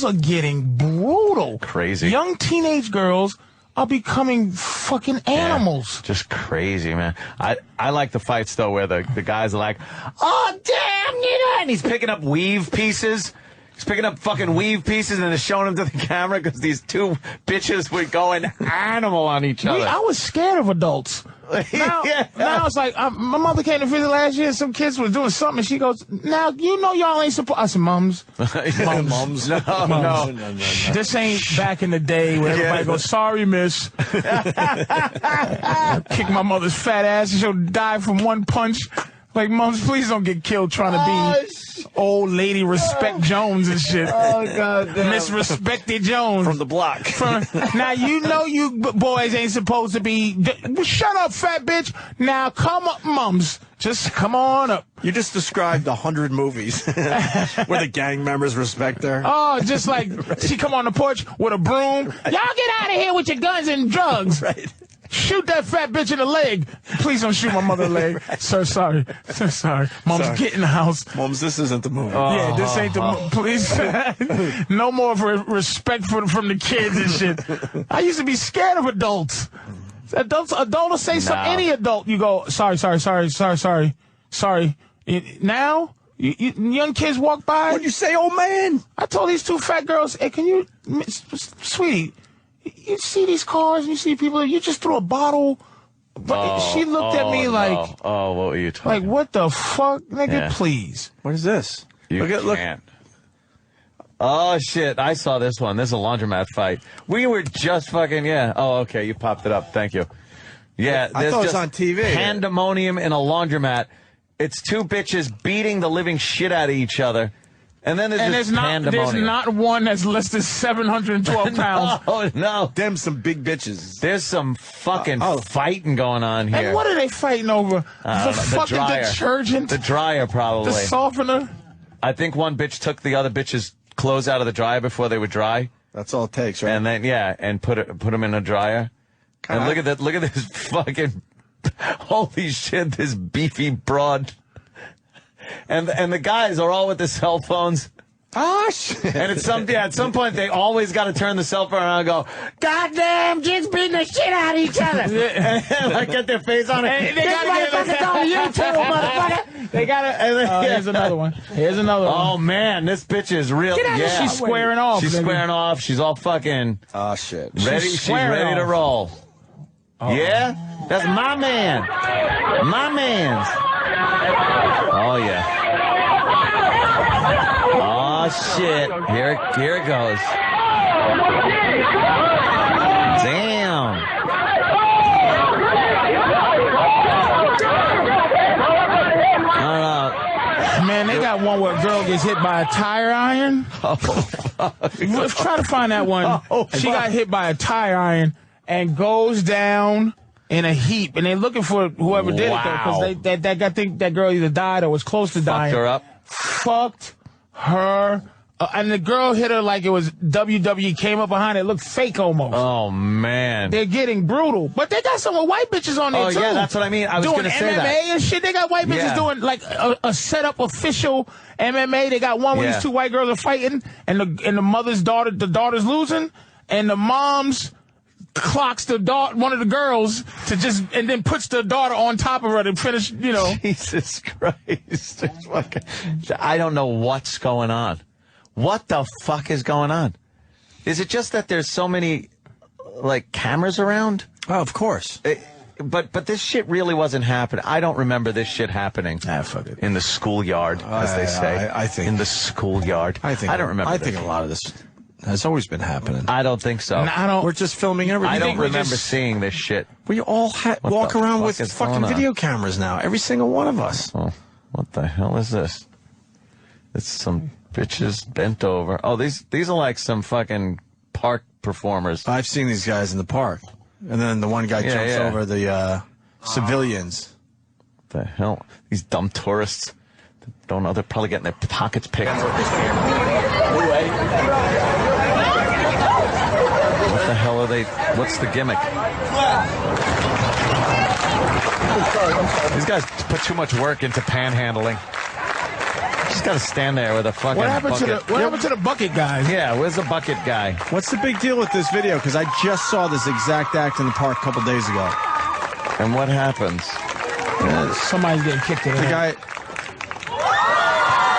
are getting brutal. Crazy. Young teenage girls are becoming fucking animals. Yeah, just crazy, man. I like the fights though where the guys are like, oh damn, nigga, and he's picking up weave pieces. He's picking up fucking weave pieces and they're showing them to the camera because these two bitches were going animal on each other. I was scared of adults. Now it's like, my mother came to visit last year and some kids was doing something and she goes, now, you know y'all ain't supposed... I said, mums. Mums. No. This ain't back in the day where everybody goes, sorry, miss. Kick my mother's fat ass and she'll die from one punch. Like, mums, please don't get killed trying to be old lady Respect Jones and shit. Oh, God damn. Miss Respected Jones. From the block. Now, you know you boys ain't supposed to be... Shut up, fat bitch. Now, come up, mums. Just come on up. You just described 100 movies where the gang members respect her. Oh, just like she come on the porch with a broom. Y'all get out of here with your guns and drugs. Right. Shoot that fat bitch in the leg. Please don't shoot my mother in the leg. Right. Sir, sorry. Sir, sorry. Mom's get in the house. Moms, this isn't the movie. Yeah, this ain't the movie. Please. No more respect from the kids and shit. I used to be scared of adults. Adults will say something. Any adult, you go, sorry. Now, young kids walk by. What'd you say, old man? I told these two fat girls, hey, can you, sweetie, you see these cars and you see people, you just threw a bottle. But she looked at me like, oh, what were you talking like, what the fuck, nigga, please. What is this? Look. Oh, shit. I saw this one. This is a laundromat fight. We were just fucking, Oh, okay. You popped it up. Thank you. Yeah. I thought it was on TV. Pandemonium in a laundromat. It's two bitches beating the living shit out of each other. And then there's pandemonium. There's not one that's less than 712 pounds. No. Them some big bitches. There's some fucking fighting going on here. And what are they fighting over? The fucking detergent? The dryer, probably. The softener? I think one bitch took the other bitch's clothes out of the dryer before they were dry. That's all it takes, right? And then, and put them in a dryer. And look at that. Look at this fucking... Holy shit, this beefy broad. And the guys are all with the cell phones. Oh, shit. And at some point, they always got to turn the cell phone around and go, goddamn, kids beating the shit out of each other. And like, get their face on it. Hey, they got to get on YouTube, motherfucker. They got to. Here's another one. Oh, man, this bitch is real. She's squaring off. She's squaring off. She's all fucking. Oh, shit. Ready. She's ready to roll. Yeah? That's my man. My man's. Oh, yeah. Oh, shit. Here it goes. Damn. I don't know. Man, they got one where a girl gets hit by a tire iron. Let's try to find that one. She got hit by a tire iron and goes down in a heap, and they're looking for whoever did it, though, because that girl either died or was close to dying. Fucked her up. Fucked her and the girl hit her like it was WWE, came up behind it, looked fake almost. Oh, man. They're getting brutal. But they got some white bitches on there, too. Oh, yeah, that's what I mean. I was going to say that. Doing MMA and shit. They got white bitches doing, like, a set-up official MMA. They got one where these two white girls are fighting, and the daughter's losing, and the mom's clocks one of the girls and then puts the daughter on top of her to finish, you know. Jesus Christ. I don't know what's going on. What the fuck is going on? Is it just that there's so many, like, cameras around? Oh, of course. But this shit really wasn't happening. I don't remember this shit happening fuck it. in the schoolyard, as they say. I think in the schoolyard. I don't remember. I think a lot of this has always been happening. I don't think so. We're just filming everything. I don't remember seeing this shit. We all walk around with fucking video cameras now. Every single one of us. Oh, what the hell is this? It's some bitches bent over. Oh, these are like some fucking park performers. I've seen these guys in the park. And then the one guy jumps over the civilians. What the hell? These dumb tourists. Don't know. They're probably getting their pockets picked. What the hell are they? What's the gimmick? These guys put too much work into panhandling. Just got to stand there with a fucking bucket. What happened to the bucket guy? Yeah, where's the bucket guy? What's the big deal with this video? Because I just saw this exact act in the park a couple days ago. And what happens? Somebody's getting kicked in the head.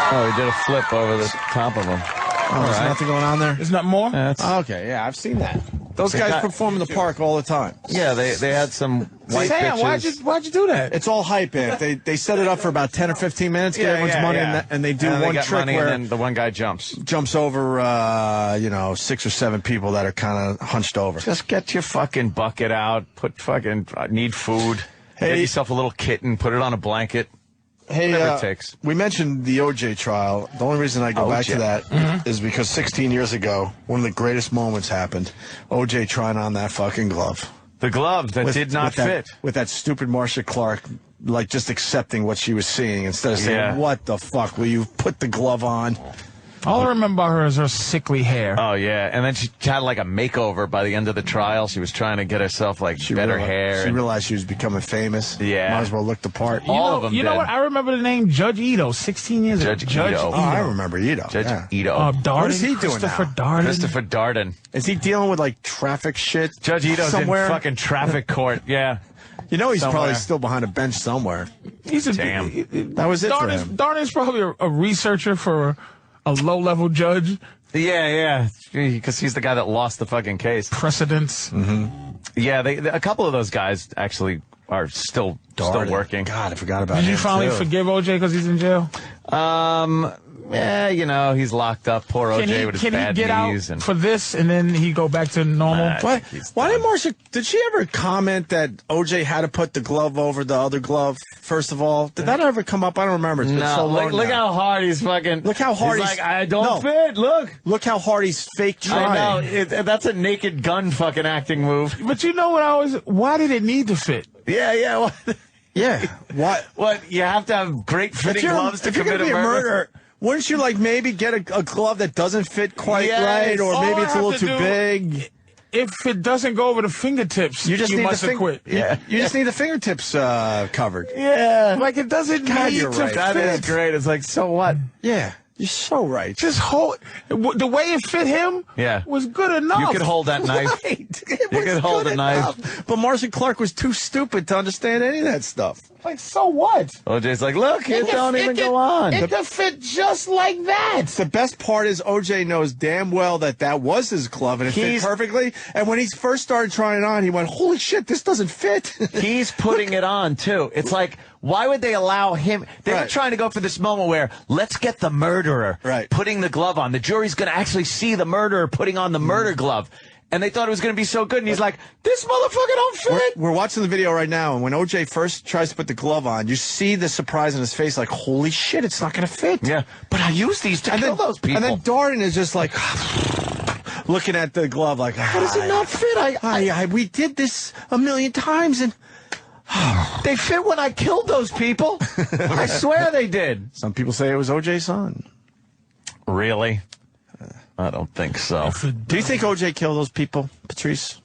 Oh, he did a flip over the top of him. Oh, there's nothing going on there? There's not more? Okay, yeah, I've seen that. Those guys perform in the park all the time. Yeah, they had some white bitches. Why'd you do that? It's all hype, man. They set it up for about 10 or 15 minutes, get everyone's money, and they do one trick where and then the one guy jumps over, 6 or 7 people that are kind of hunched over. Just get your fucking bucket out. Need food. Get yourself a little kitten. Put it on a blanket. Hey, whatever it takes. We mentioned the OJ trial. The only reason I go back to that is because 16 years ago, one of the greatest moments happened. OJ trying on that fucking glove. The glove that did not fit. With that stupid Marcia Clark, like, just accepting what she was seeing instead of saying, what the fuck, will you put the glove on? All I remember about her is her sickly hair. Oh, yeah. And then she had like a makeover by the end of the trial. She was trying to get herself like better hair. She realized she was becoming famous. Yeah. Might as well look the part. All of them You know what? I remember the name Judge Ito, 16 years ago. Judge Ito. Oh, I remember Ito. Judge Ito. Darden. What is he doing Christopher now? Darden. Christopher Darden. Is he dealing with like traffic shit? Judge Ito's somewhere? in fucking traffic court. Yeah. You know he's probably still behind a bench somewhere. That was it for him. Darden's probably a researcher for a low-level judge. Yeah. Because he's the guy that lost the fucking case. Precedents. Mm-hmm. Yeah, a couple of those guys actually are still working. God, I forgot about him. Did you finally forgive OJ because he's in jail? Yeah, he's locked up. Poor OJ with his bad knees. Can he get out for this and then he go back to normal? Why did Marcia? Did she ever comment that OJ had to put the glove over the other glove? First of all, did that ever come up? I don't remember. It's been so long. Look how hard he's fucking. Look how hard he's like. I don't fit. Look how hard he's fake trying. I know. That's a Naked Gun fucking acting move. But you know what why did it need to fit? Yeah. What? Yeah. What? You have to have great fitting gloves to commit a murder. Wouldn't you maybe get a glove that doesn't fit quite right, or maybe it's a little too big? If it doesn't go over the fingertips, you must have quit. Yeah, you just need the fingertips covered. Yeah, like it doesn't need to fit. That is great. It's like, so what? Yeah. You're so right. Just hold the way it fit him. Was good enough. You could hold that knife. Right. You could hold a knife. But Marcia Clark was too stupid to understand any of that stuff. Like, so what? OJ's like, look, it don't even go on. It could fit just like that. The best part is OJ knows damn well that was his glove and it fit perfectly. And when he first started trying it on, he went, holy shit, this doesn't fit. He's putting it on, too. It's like, why would they allow him? They were trying to go for this moment where, let's get the murderer putting the glove on. The jury's going to actually see the murderer putting on the murder glove. And they thought it was going to be so good. And he's like, this motherfucker don't fit. We're watching the video right now. And when OJ first tries to put the glove on, you see the surprise in his face, like, holy shit, it's not going to fit. Yeah. But I use these to kill those people. And then Darden is just like, looking at the glove like, how does it not fit? We did this a million times and they fit when I killed those people. I swear they did. Some people say it was OJ's son. Really? I don't think so. Do you think O.J. killed those people, Patrice?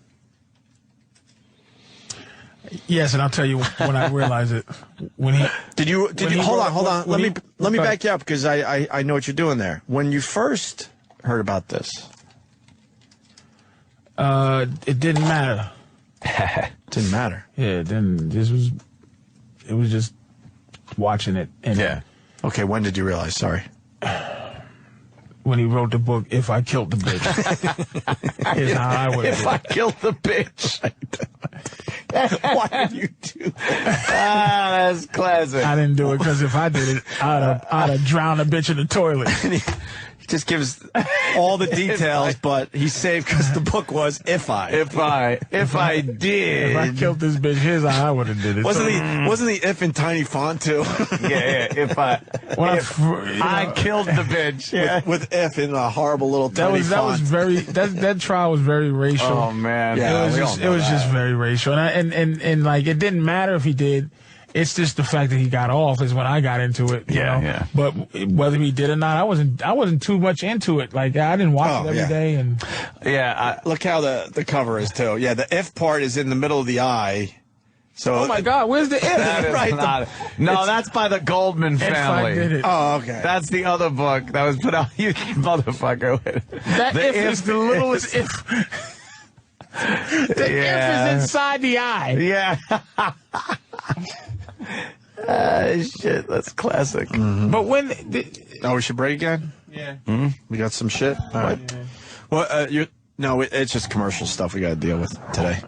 Yes, and I'll tell you when I realized it. When he did you hold on. Let me back you up because I know what you're doing there. When you first heard about this, it didn't matter. Didn't matter. Yeah, it was just watching it. And yeah. Okay, when did you realize? Sorry. When he wrote the book, If I Killed the Bitch. Is how I would. If I killed the bitch. Why did you do that? That's classic. I didn't do it because if I did it, I'd have drowned a bitch in the toilet. He just gives all the details, but he's saved because the book was If I did. If I killed this bitch, here's how I would have did it. Wasn't the if in tiny font too? Yeah. If I killed the bitch. Yeah. With if in a horrible little tiny font. That trial was very racial. Oh man. Yeah, it was just very racial, and like it didn't matter if he did. It's just the fact that he got off is when I got into it. You know? Yeah. But whether he did or not, I wasn't too much into it. Like I didn't watch it every day. And look how the cover is too. Yeah, the if part is in the middle of the eye. So oh my God, where's the if? That is right. That's by the Goldman family. If I did it. Oh, okay. That's the other book that was put out. You motherfucker. That if is the littlest if. The if is inside the eye. Yeah. Shit, that's classic. Mm-hmm. But when we should break again. Yeah. Mm-hmm. We got some shit. All right. Yeah. Well, it's just commercial stuff we got to deal with today.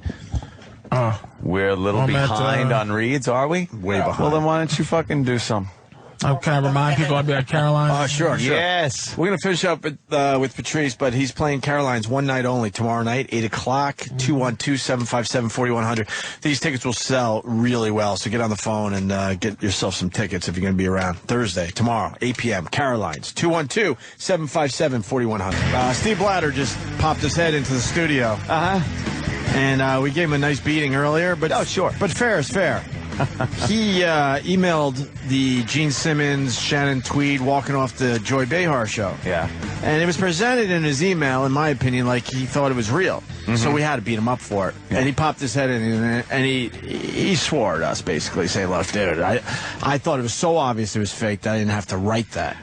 We're a little behind on reads, are we? Way behind. Well, then why don't you fucking do some? Can I remind people I'll be at Caroline's? Sure. Yes. We're going to finish up with Patrice, but he's playing Caroline's one night only tomorrow night, 8 o'clock, 212-757-4100. These tickets will sell really well, so get on the phone and get yourself some tickets if you're going to be around. Thursday, tomorrow, 8 p.m., Caroline's, 212-757-4100. Steve Blatter just popped his head into the studio. Uh-huh. And we gave him a nice beating earlier, but sure. But fair is fair. He emailed the Gene Simmons, Shannon Tweed walking off the Joy Behar show. Yeah. And it was presented in his email, in my opinion, like he thought it was real. Mm-hmm. So we had to beat him up for it. Yeah. And he popped his head in and he swore at us, basically, saying, look, dude, I thought it was so obvious it was fake that I didn't have to write that.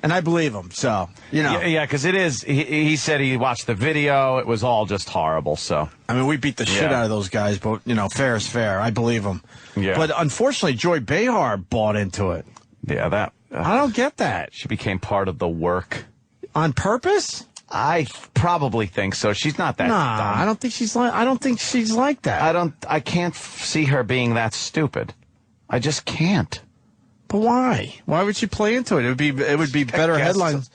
And I believe him, so, you know. Yeah, because it is. He said he watched the video. It was all just horrible, so. I mean, we beat the shit out of those guys, but, you know, fair is fair. I believe him. Yeah. But unfortunately, Joy Behar bought into it. Yeah, that. I don't get that. She became part of the work. On purpose? I probably think so. She's not that dumb. I don't think she's like that. I can't see her being that stupid. I just can't. But why? Why would she play into it? It would be better headlines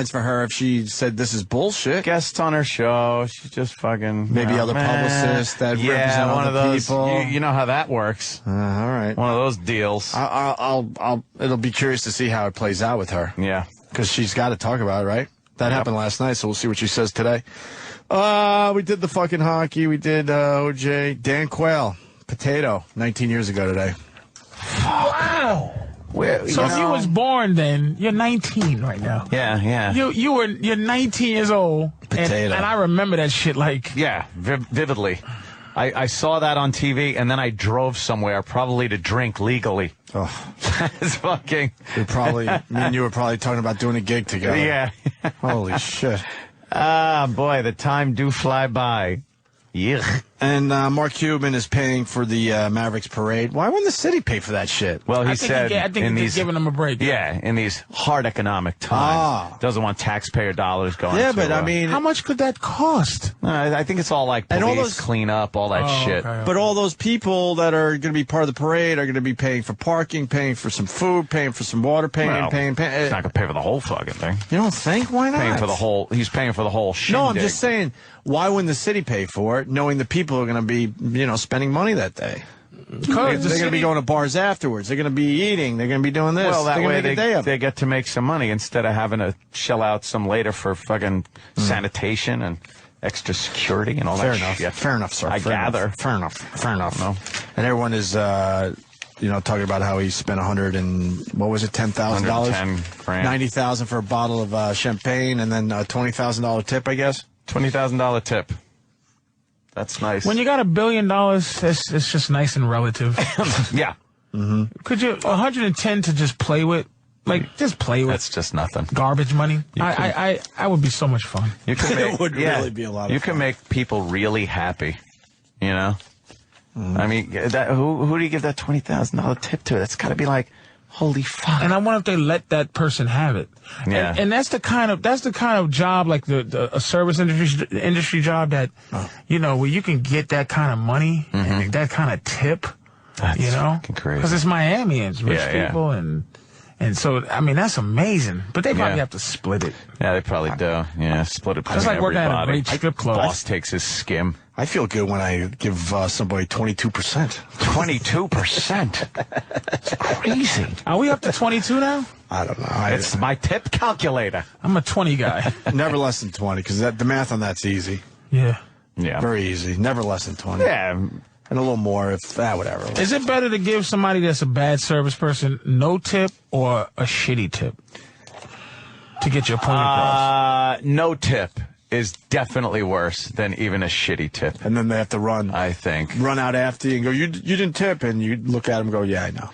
for her if she said this is bullshit. Guests on her show. She's just fucking maybe other publicists that represent one other of those people. You know how that works. All right. One of those deals. It'll be curious to see how it plays out with her. Yeah. Because she's got to talk about it, right? That happened last night, so we'll see what she says today. We did the fucking hockey. We did OJ. Dan Quayle, potato, 19 years ago today. Wow. So if you was born then, you're 19 right now. Yeah. You're 19 years old. Potato. And I remember that shit like. Yeah, vividly. I saw that on TV, and then I drove somewhere, probably to drink legally. Oh. It's fucking. Me and you were probably talking about doing a gig together. Yeah. Holy shit. Boy, the time do fly by. Yeah. And Mark Cuban is paying for the Mavericks parade. Why wouldn't the city pay for that shit? Well, I think he's giving them a break. Yeah, in these hard economic times. Doesn't want taxpayer dollars going. Yeah, but I mean, how much could that cost? I think it's all like police, and all those, cleanup, all that shit. Okay. But all those people that are going to be part of the parade are going to be paying for parking, paying for some food, paying for some water, paying. He's not going to pay for the whole fucking thing. You don't think? Why not? He's paying for the whole shindig. No, I'm just saying, why wouldn't the city pay for it, knowing the people are going to be, spending money that day? They're going to be going to bars afterwards. They're going to be eating. They're going to be doing this. Well, that way they get to make some money instead of having to shell out some later for fucking sanitation and extra security and all that shit. Fair enough, sir. I gather. Fair enough. No. And everyone is talking about how he spent $10,000? $90,000 for a bottle of champagne, and then a $20,000 tip, I guess. $20,000 tip. That's nice. When you got $1 billion, it's just nice and relative. Yeah. Mm-hmm. Could you 110 to just play with? Like, just play with. That's just nothing. Garbage money. I would be so much fun. You can make, it would really be a lot of fun. You can make people really happy, you know? I mean, who do you give that $20,000 tip to? That's got to be like, holy fuck. And I wonder if they let that person have it. Yeah. And that's the kind of job, like a service industry job that, where you can get that kind of money and that kind of tip. That's fucking crazy. Because it's Miami and it's rich people and so, I mean, that's amazing. But they probably have to split it. Yeah, they probably do. Yeah, split it between It's like working at a everybody. great strip club. Boss takes his skim. I feel good when I give somebody 22%. 22%? It's crazy. Are we up to 22 now? I don't know. It's my tip calculator. I'm a 20 guy. Never less than 20, because the math on that's easy. Yeah. Yeah. Very easy. Never less than 20. Yeah. And a little more if, whatever. Is it better to give somebody that's a bad service person no tip or a shitty tip to get your point across? No tip is definitely worse than even a shitty tip. And then they have to run. I think. Run out after you and go, you didn't tip. And you look at them and go, yeah, I know.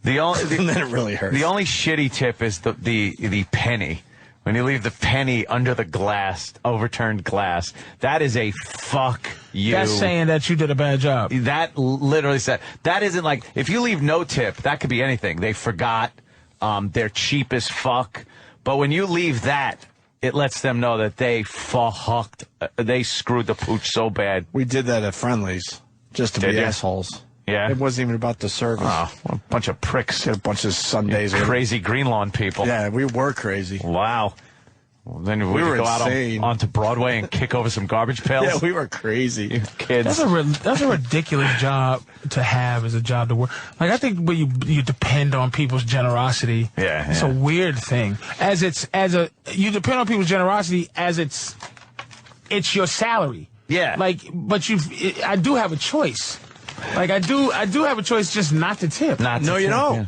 And then it really hurts. The only shitty tip is the penny. When you leave the penny under the glass, overturned glass, that is a fuck you. That's saying that you did a bad job. That literally said, that isn't like, if you leave no tip, that could be anything. They forgot, they're cheap as fuck. But when you leave that, it lets them know that they fucked, they screwed the pooch so bad. We did that at Friendly's, just to be assholes. Yeah. It wasn't even about the service. Oh, what a bunch of pricks. Had a bunch of Sundays. Crazy green lawn people. Yeah, we were crazy. Wow. Well, then we were go out onto Broadway and kick over some garbage pails. Yeah, we were crazy. You kids. That's a ridiculous job to have as a job to work. Like, I think when you depend on people's generosity. Yeah. It's a weird thing. You depend on people's generosity as it's your salary. Yeah. Like, but I do have a choice. Like, I do have a choice just not to tip. No, you don't.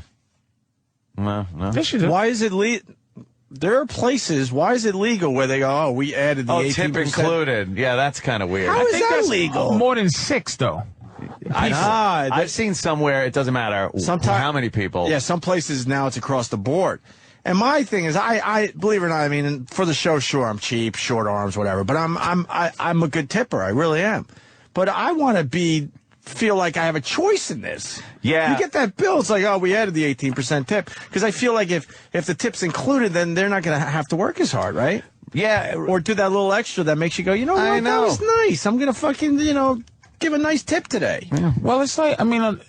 Yeah. No. Yes, you do. Why is it there are places, why is it legal where they go, we added the 18%? Tip included. Yeah, that's kind of weird. How is that legal? More than 6, though. I've seen somewhere, it doesn't matter how many people. Yeah, some places now it's across the board. And my thing is, I believe it or not, I mean, for the show, sure, I'm cheap, short arms, whatever, but I'm a good tipper. I really am. But I want to feel like I have a choice in this. Yeah. You get that bill, it's like, oh, we added the 18% tip. Because I feel like if the tip's included, then they're not going to have to work as hard, right? Yeah. Or do that little extra that makes you go, you know what, that was nice. I'm going to fucking, give a nice tip today. Yeah. Well, it's like, I mean,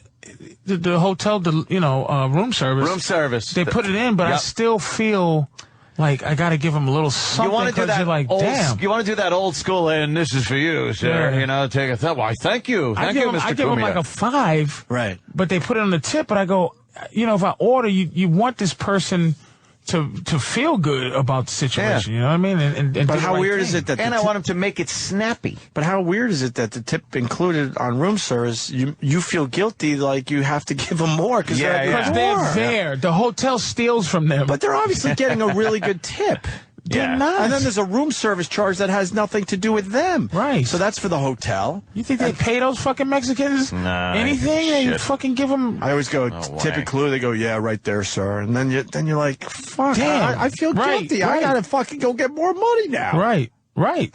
the hotel, room service. Room service. They put it in, but I still feel like I got to give them a little something because you're like, damn. You want to do that old school, and this is for you, sir. Yeah. Take a thumb. Why, thank you. Thank you, Mr. I give them like a 5. Right. But they put it on the tip, but I go, if I order, you want this person to feel good about the situation, you know what I mean? And but how weird is it that I want them to make it snappy. But how weird is it that the tip included on room service, you feel guilty like you have to give them more because they're there. The hotel steals from them. But they're obviously getting a really good tip. They're not. And then there's a room service charge that has nothing to do with them. Right. So that's for the hotel. You think they pay those fucking Mexicans anything? They fucking give them. I always go, tip included. They go, yeah, right there, sir. And then you're like, fuck, damn, I feel guilty. I got to fucking go get more money now. Right. Right.